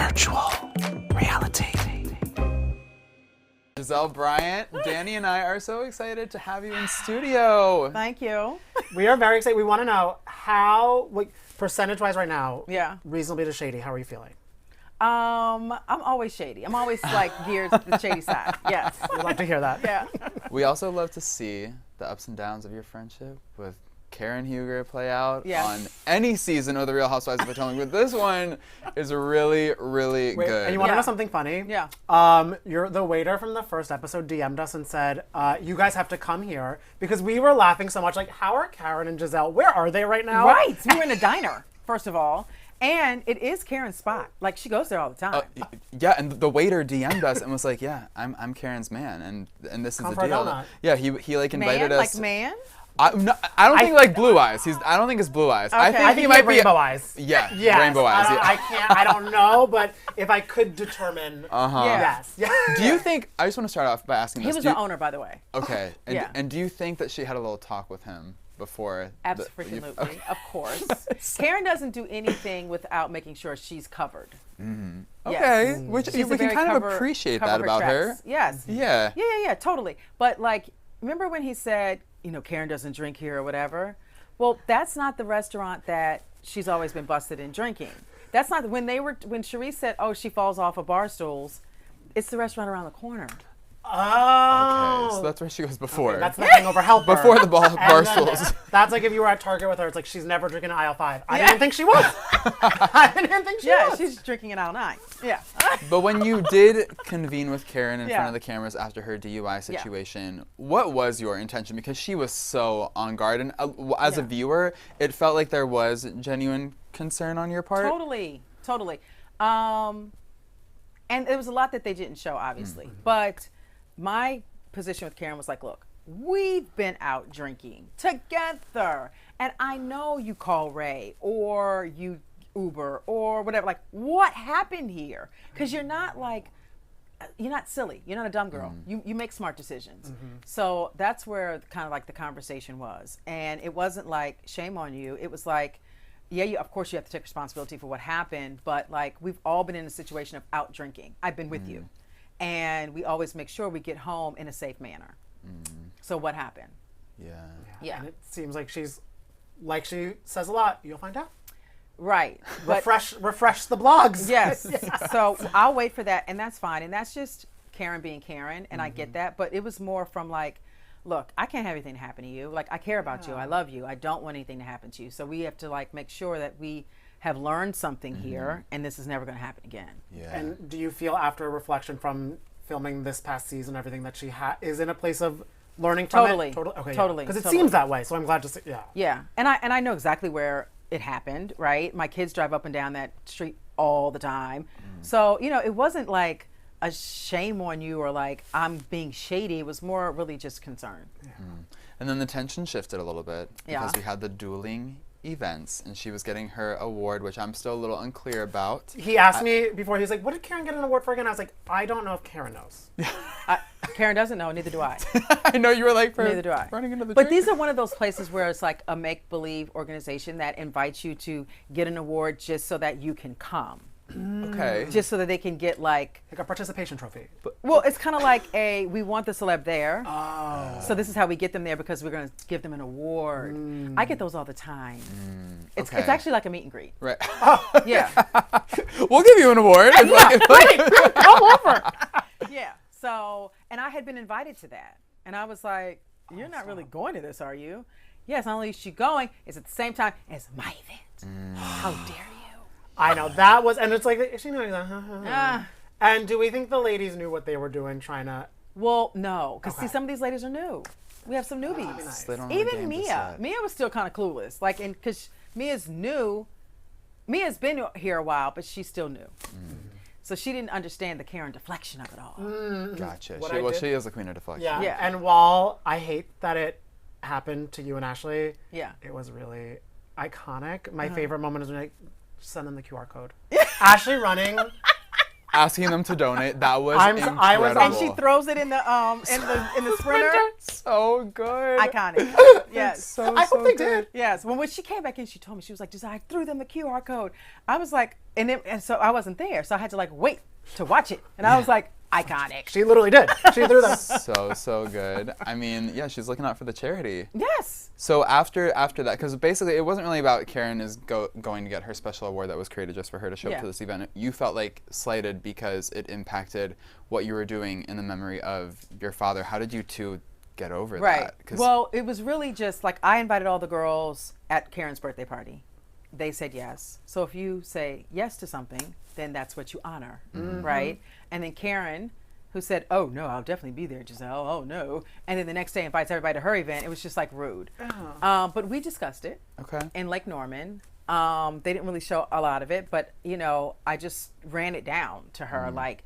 virtual reality. Gizelle Bryant, Danny and I are so excited to have you in studio. Thank you. We are very excited. We want to know how, like, percentage-wise right now, Yeah. reasonably to shady, how are you feeling? I'm always shady. I'm always like geared to the shady side. Yes. We'd like to hear that. Yeah. We also love to see the ups and downs of your friendship with Karen Huger play out Yes. on any season of the Real Housewives of Potomac, but this one is really, really Wait, good. and you want to Yeah. know something funny? Yeah. The waiter from the first episode DM'd us and said, you guys have to come here because we were laughing so much. Like, how are Karen and Gizelle? Where are they right now? Right. We were in a diner, first of all. And it is Karen's spot. Like, she goes there all the time. Yeah, and the waiter DM'd us and was like, "Yeah, I'm Karen's man, and this is Come the for a deal." donut. Yeah, he like invited man? us. Like man? I don't think like blue eyes. I don't think it's blue eyes. I Okay. think I he think might might be rainbow eyes. Yeah, Yes, rainbow eyes. I don't know, but if I could determine, Yeah. yes. Do you think? I just want to start off by asking He this. was do you- the owner, by the way. Okay, and, Yeah. and do you think that she had a little talk with him before? Absolutely. Okay. Of course. Karen doesn't do anything without making sure she's covered. Okay, Yes. which She's we a can very kind of cover- appreciate cover that about her. tracks. Yes. Yeah. Yeah, totally. But like, remember when he said, Karen doesn't drink here or whatever? Well, that's not the restaurant that she's always been busted in drinking. That's not when Charisse said, "Oh, she falls off of bar stools." It's the restaurant around the corner. Oh. Okay, so that's where she was before. Okay, that's the hangover helper. Before the bar And then stools. That's like if you were at Target with her, it's like she's never drinking aisle 5. I didn't think she was. I didn't think she Yeah, was. she's drinking in aisle 9. Yeah. But when you did convene with Karen in front Yeah. of the cameras after her DUI situation, what was your intention? Because she was so on guard, and as a Yeah. viewer, it felt like there was genuine concern on your part. Totally. And there was a lot that they didn't show, obviously. But my position with Karen was like, look, we've been out drinking together. And I know you call Ray or you Uber or whatever. Like, what happened here? Because you're not silly. You're not a dumb girl. You make smart decisions. So that's where kind of like the conversation was. And it wasn't like, shame on you. It was like, yeah, of course you have to take responsibility for what happened, but like we've all been in a situation of out drinking. I've been with you. And we always make sure we get home in a safe manner. So what happened? Yeah. And it seems like she says a lot. You'll find out. Right. But Refresh the blogs. yes. So I'll wait for that, and that's fine. And that's just Karen being Karen, and I get that. But it was more from like, look, I can't have anything happen to you. Like, I care about you. I love you. I don't want anything to happen to you. So we have to like make sure that we have learned something here, and this is never going to happen again. Yeah. And do you feel after reflection from filming this past season, everything that she is in a place of learning from Totally. it? Okay, Totally. Because it Totally. seems that way, so I'm glad to see. Yeah. Yeah, and I know exactly where it happened, right? My kids drive up and down that street all the time. So, it wasn't like a shame on you or like I'm being shady. It was more really just concern. And then the tension shifted a little bit because Yeah. we had the dueling events, and she was getting her award, which I'm still a little unclear about. He asked me before, he was like, what did Karen get an award for again? I was like, I don't know if Karen knows. Karen doesn't know, neither do I. I know you were like, Neither do I. running into the But drink. these are one of those places where it's like a make-believe organization that invites you to get an award just so that you can come. Okay. Just so that they can get like Like a participation trophy. well, it's kind of like we want the celeb there. Oh. So this is how we get them there because we're going to give them an award. I get those all the time. It's okay. actually like a meet and greet. Right. Yeah. We'll give you an award. Come over. Yeah. So, and I had been invited to that. And I was like, you're not really going to this, are you? Yes, not only is she going, it's at the same time as my event. How dare you? I know, that was, and it's like, is she knowing that? Ah. And do we think the ladies knew what they were doing, trying to... Well, no. Because Okay. see, some of these ladies are new. We have some newbies. nice. They don't have a Even game Mia. just yet. Mia was still kind of clueless. Like, because Mia's new. Mia's been here a while, but she's still new. So she didn't understand the Karen deflection of it all. Gotcha. What She, I well, did- she is the queen of deflection. Yeah. Yeah. And while I hate that it happened to you and Ashley, Yeah. it was really iconic. My favorite moment is when I send them the QR code. Ashley running asking them to donate. That was incredible. And she throws it in the sprinter. So good. Iconic. Yes. I hope they did. Yes. When she came back in, she told me, she was like, Giselle, I threw them the QR code. I was like, and so I wasn't there, so I had to like wait to watch it, and I was like, iconic. She literally did. She threw them. So good. I mean, yeah, she's looking out for the charity. Yes. So after that, because basically it wasn't really about Karen is going to get her special award that was created just for her to show up to this event. You felt like slighted because it impacted what you were doing in the memory of your father. How did you two get over that? Well, it was really just like I invited all the girls at Karen's birthday party. They said yes. So if you say yes to something, then that's what you honor, right? And then Karen, who said, oh, no, I'll definitely be there, Giselle. Oh, no. And then the next day invites everybody to her event. It was just like rude. But we discussed it in Lake Norman. They didn't really show a lot of it, but, you know, I just ran it down to her. Like,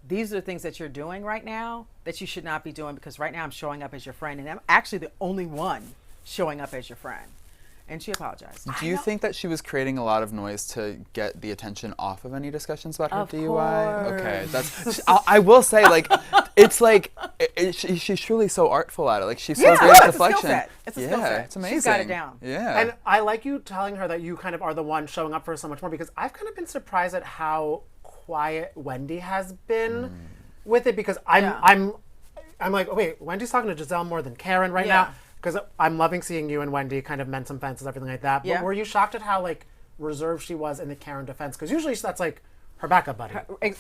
these are the things that you're doing right now that you should not be doing, because right now I'm showing up as your friend, and I'm actually the only one showing up as your friend. And she apologized. Do you think that she was creating a lot of noise to get the attention off of any discussions about her DUI? Course. Okay, that's. I will say, like, it's like she's truly so artful at it. Like, she's so great at deflection. It's a skill set. It's amazing. She's got it down. Yeah. And I like you telling her that you kind of are the one showing up for her so much more, because I've kind of been surprised at how quiet Wendy has been with it, because I'm like, oh, wait, Wendy's talking to Gizelle more than Karen right now. Because I'm loving seeing you and Wendy kind of mend some fences, everything like that. But were you shocked at how like reserved she was in the Karen defense? Because usually that's like her backup buddy.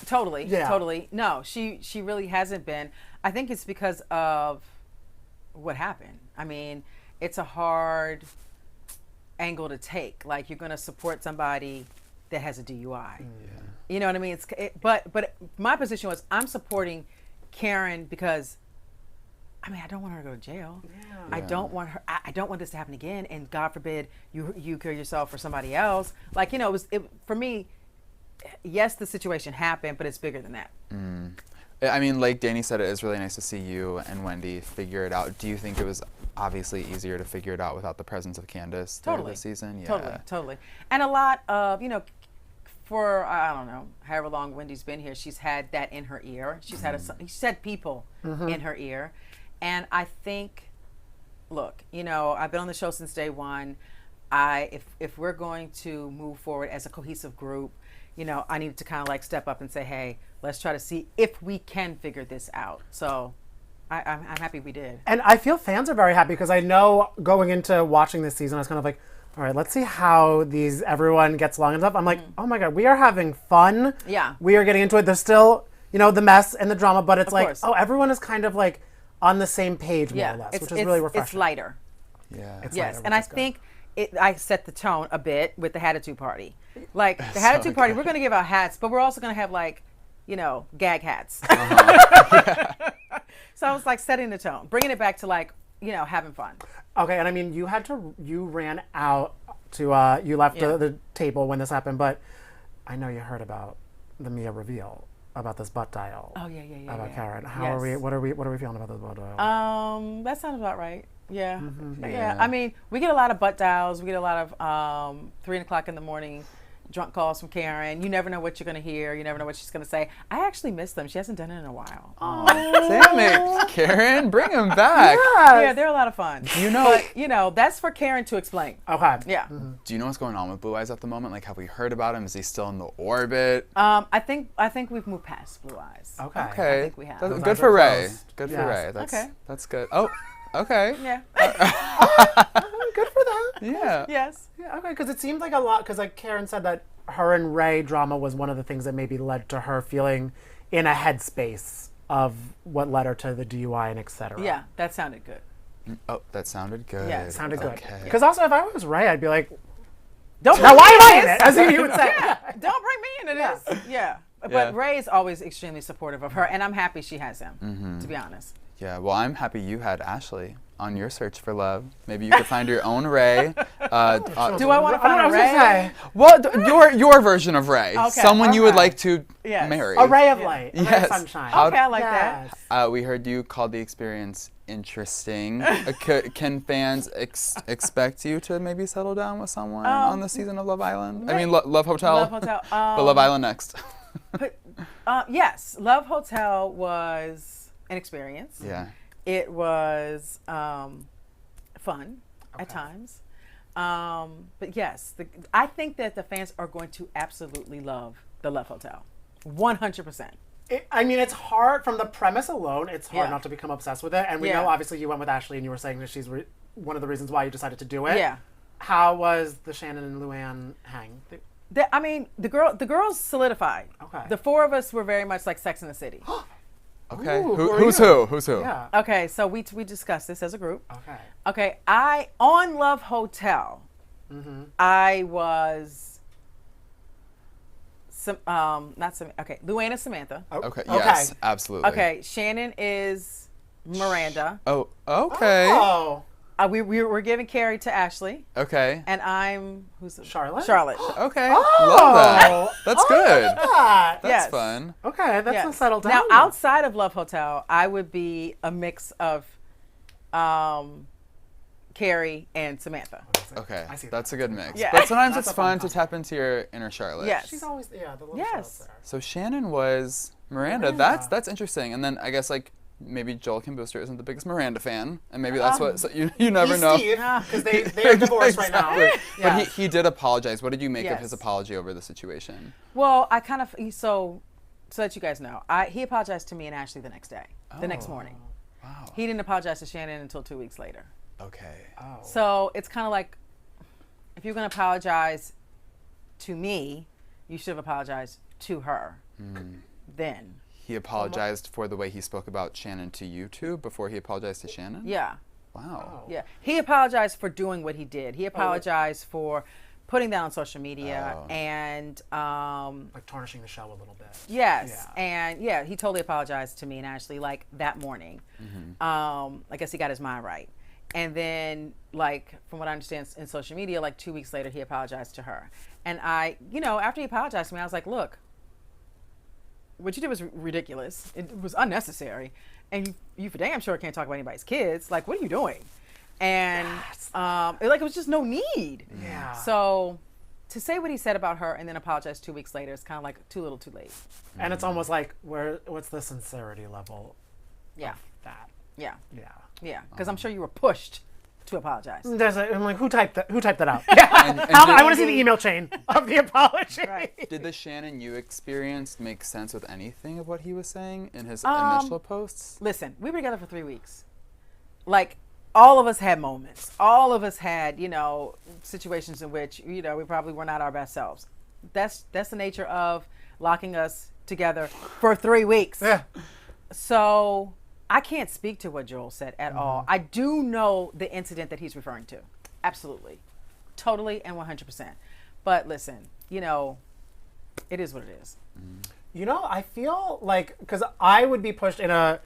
Totally. No, she really hasn't been. I think it's because of what happened. I mean, it's a hard angle to take. Like, you're going to support somebody that has a DUI. You know what I mean? But my position was, I'm supporting Karen because, I mean, I don't want her to go to jail. I don't want her. I don't want this to happen again. And God forbid you kill yourself for somebody else. Like, you know, for me. Yes, the situation happened, but it's bigger than that. I mean, like Danny said, it is really nice to see you and Wendy figure it out. Do you think it was obviously easier to figure it out without the presence of Candace this season? Yeah. Totally. And a lot of, you know, for, I don't know, however long Wendy's been here, she's had that in her ear. She's had people in her ear. And I think, look, you know, I've been on the show since day one. If we're going to move forward as a cohesive group, you know, I need to kind of like step up and say, hey, let's try to see if we can figure this out. So I'm happy we did. And I feel fans are very happy, because I know going into watching this season, I was kind of like, all right, let's see how everyone gets along and stuff. I'm like, oh my God, we are having fun. Yeah. We are getting into it. There's still, you know, the mess and the drama, but it's like, course. oh, everyone is kind of like on the same page more or less, which is really refreshing. It's lighter. Yeah. It's Yes, lighter, and I which is good. think I set the tone a bit with the Hatitude Party. Like, the Hatitude Party, we're going to give out hats, but we're also going to have, like, you know, gag hats. So I was like setting the tone, bringing it back to, like, you know, having fun. Okay, and I mean, you ran out to, you left the table when this happened, but I know you heard about the Mia reveal about this butt dial. Oh, yeah. About Karen. What are we feeling about this butt dial? That sounds about right. Yeah. Yeah. I mean, we get a lot of butt dials. We get a lot of 3 o'clock in the morning drunk calls from Karen. You never know what you're going to hear. You never know what she's going to say. I actually miss them. She hasn't done it in a while. Damn it, Karen, bring them back. Yeah, they're a lot of fun. You know, but, you know, that's for Karen to explain. Okay. Yeah. Do you know what's going on with Blue Eyes at the moment? Like, have we heard about him? Is he still in the orbit? I think we've moved past Blue Eyes. Okay. Okay. I think we have. That's Those good eyes for are Ray. closed. Good for Yes. Ray. That's good. Oh, okay. Yeah. Good for that. Yeah. Yes. Yeah, okay, because it seemed like a lot, because like Karen said that her and Ray drama was one of the things that maybe led to her feeling in a headspace of what led her to the DUI and et cetera. Yeah, that sounded good. Oh, that sounded good. Yeah, It sounded good. Okay. Because also, if I was Ray, I'd be like, Don't now bring why me am I in in it? this. As you would say. Don't bring me into this. Yeah. But Yeah. Ray is always extremely supportive of her, and I'm happy she has him, to be honest. Yeah, well, I'm happy you had Ashley on your search for love. Maybe you could find your own Ray. Do I want to find a Ray? Well, your version of Ray. Okay, Someone you would okay. like to Yes. marry. A ray of light. A ray of Yes. sunshine. Okay, I like that. Yes. We heard you called the experience interesting. Can fans expect you to maybe settle down with someone on the season of Love Island? I mean, Love Hotel. Love Hotel. But Love Island next. But Yes, Love Hotel was an experience. Yeah. It was fun at times. But yes, I think that the fans are going to absolutely love the Love Hotel. 100%. I mean, it's hard from the premise alone. It's hard not to become obsessed with it. And we know, obviously, you went with Ashley, and you were saying that she's one of the reasons why you decided to do it. Yeah. How was the Shannon and Luann hang? The girls solidified. Okay. The four of us were very much like Sex in the City. Okay. Ooh, Who's who? Yeah. Okay, so we discussed this as a group. Okay. Okay, on Love Hotel, I was Luann is Samantha. Okay. Yes, absolutely. Okay, Shannon is Miranda. Oh, okay. Oh. We're giving Carrie to Ashley. Okay. And I'm Charlotte? Charlotte. Okay. Love that. That's good. Look at that. That's fun. Okay, that's a settled down. Now, outside of Love Hotel, I would be a mix of Carrie and Samantha. Okay, I see that's that. a good mix. Yeah. But sometimes That's it's a fun fun to tap into your inner Charlotte. Yes. She's always, the little Yes. Charlotte's there. So Shannon was Miranda. That's interesting. And then I guess like maybe Joel Kim Booster isn't the biggest Miranda fan, and maybe that's what you never He's know. because they're divorced right now. Exactly. Yeah. But he did apologize. What did you make of Yes. his apology over the situation? Well, I kind of so that you guys know, he apologized to me and Ashley the next day, the next morning. Wow. He didn't apologize to Shannon until 2 weeks later. Okay. Oh. So it's kind of like, if you're going to apologize to me, you should have apologized to her. Then. He apologized for the way he spoke about Shannon to you two before he apologized to Shannon? Yeah. Wow. Yeah. He apologized for doing what he did. He apologized for putting that on social media and like tarnishing the show a little bit. yes. Yeah. And he totally apologized to me and Ashley like that morning. I guess he got his mind right. And then, like, from what I understand in social media, like 2 weeks later, he apologized to her. And after he apologized to me, I was like, look, what you did was ridiculous. It was unnecessary. And you for damn sure can't talk about anybody's kids. Like, what are you doing? And, it was just no need. Yeah. So, to say what he said about her and then apologize 2 weeks later is kind of like too little too late. And it's almost like, what's the sincerity level Yeah. of that? Yeah. Yeah. Yeah. Because I'm sure you were pushed to apologize. I'm like, who typed that out? And I want to see the email chain of the apology. Right. did the Shannon you experienced make sense with anything of what he was saying in his initial posts? Listen, we were together for 3 weeks. Like, all of us had moments. All of us had, situations in which, we probably were not our best selves. That's the nature of locking us together for 3 weeks. Yeah. So I can't speak to what Joel said at all. I do know the incident that he's referring to. Absolutely. Totally and 100%. But listen, it is what it is. I feel like, because I would be pushed in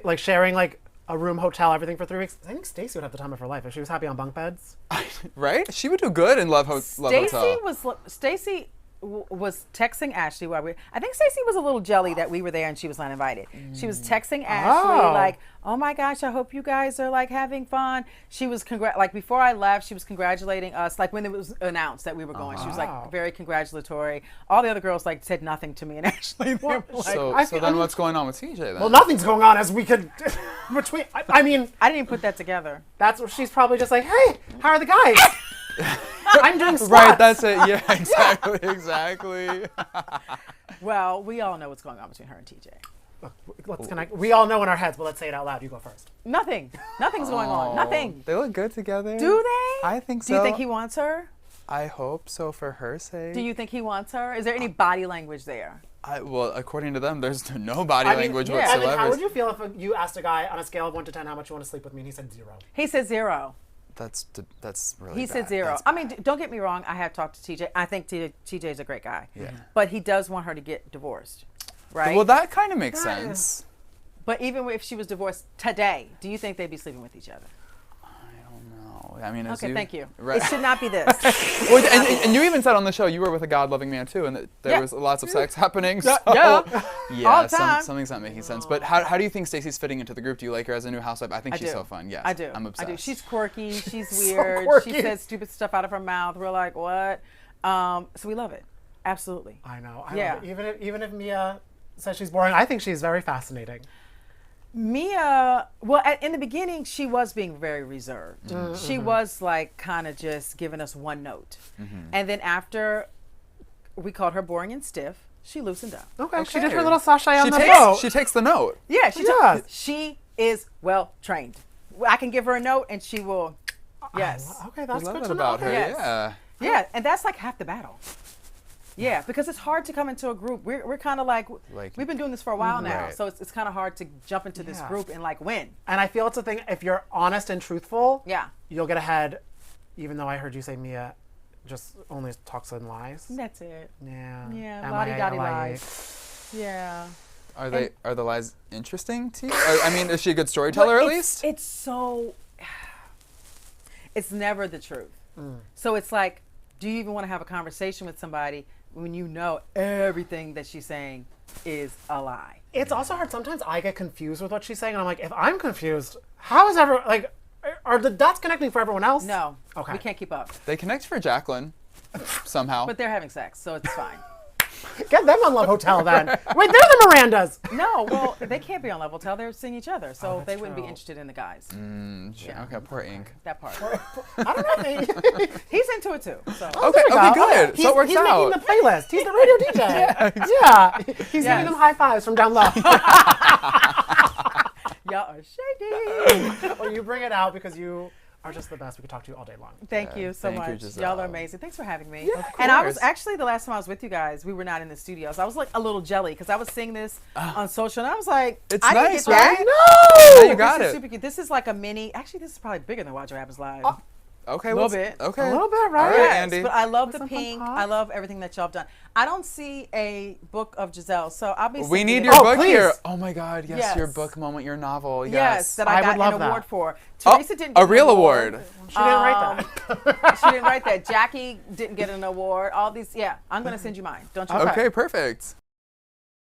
like sharing like a room, hotel, everything for 3 weeks. I think Stacy would have the time of her life if she was happy on bunk beds. Right? She would do good in Love Hotel. Stacy was texting Ashley I think Stacy was a little jelly that we were there and she was not invited. She was texting Ashley like, "Oh my gosh, I hope you guys are like having fun." She was before I left, she was congratulating us like when it was announced that we were going. She was like very congratulatory. All the other girls like said nothing to me and Ashley. They were like, so then what's going on with TJ then? Well, nothing's going on as we could between. I mean, I didn't even put that together. that's what she's probably just like, "Hey, how are the guys?" I'm doing squats. Right, that's it. Yeah, exactly. Well, we all know what's going on between her and TJ. Look, we all know in our heads, but let's say it out loud. You go first. Nothing's going on. Nothing. They look good together. Do they? I think so. Do you think he wants her? I hope so for her sake. Do you think he wants her? Is there any body language there? Well, according to them, there's no body language And whatsoever. then how would you feel if you asked a guy on a scale of 1 to 10 how much you want to sleep with me, and he said 0? He said 0. That's really He said bad. 0. That's I mean, don't get me wrong. I have talked to TJ. I think TJ's a great guy. Yeah. But he does want her to get divorced, right? Well, that kind of makes sense. But even if she was divorced today, do you think they'd be sleeping with each other? I don't know. I mean, Okay, thank you. Right. It should not be this. Well, and you even said on the show you were with a God-loving man too, and that there was lots of sex happening. So, Yeah. yeah, All the time. something's not making sense. But how do you think Stacey's fitting into the group? Do you like her as a new housewife? I think she's so fun. Yes, I do. I'm obsessed. I do. She's quirky. She's So weird. quirky. She says stupid stuff out of her mouth. We're like, what? So we love it. Absolutely. I know. Yeah. Even if Mia says she's boring, I think she's very fascinating. Mia, well, in the beginning, she was being very reserved. She was like kind of just giving us one note. And then after we called her boring and stiff, she loosened up. Okay. She did her little sashay on the takes, boat. She takes the note. Yeah, does. She is well trained. I can give her a note and she will, yes. Okay, that's I love good that to know. about her. Yes. Yeah. Yeah, and that's like half the battle. Yeah, because it's hard to come into a group. We're kind of like, we've been doing this for a while now, so it's kind of hard to jump into this group and like win. And I feel it's a thing, if you're honest and truthful, Yeah. you'll get ahead, even though I heard you say Mia just only talks and lies. That's it. Yeah. Yeah, lottie-dottie MIA. lies. Yeah. Are the lies interesting to you? I mean, is she a good storyteller at least? It's so, it's never the truth. So it's like, do you even want to have a conversation with somebody when you know everything that she's saying is a lie? It's also hard. Sometimes I get confused with what she's saying, and I'm like, if I'm confused, how is everyone, like, are the dots connecting for everyone else? No. Okay. We can't keep up. They connect for Jacqueline somehow. But they're having sex, so it's fine. Get them on Love Hotel then. Wait, they're the Mirandas. No, well, they can't be on Love Hotel. They're seeing each other, so that's they wouldn't be true. interested in the guys. Okay, poor Ink. That part. I don't know. He's into it too. So. Okay, good. So it works he's out. making the playlist. He's the radio DJ. Yeah. He's giving them high fives from down low. Y'all are shady. Or you bring it out because you are just the best. We could talk to you all day long. Thank you so thank you, much. Giselle. Y'all are amazing. Thanks for having me. Yeah, of and I was course. actually, the last time I was with you guys, we were not in the studio. So I was like a little jelly because I was seeing this on social and I was like, It's I didn't nice, get that. right? No! Now you got This is it. super cute. This is like a mini, actually this is probably bigger than Watch What Happens Live. Okay, Little bit. Okay. A little bit, right? All right, Yes, Andy. but I love the some fun pink. pop. I love everything that y'all have done. I don't see a book of Giselle, so I'll be. We sending need it your out. book please. here. Oh my God, yes, Yes. your book moment, your novel. Yes, that I I got would love an that. award for. Oh, Teresa didn't get a an real award. She didn't write that. She didn't write that. Jackie didn't get an award. All these, yeah. I'm gonna send you mine. Don't you? Okay, perfect.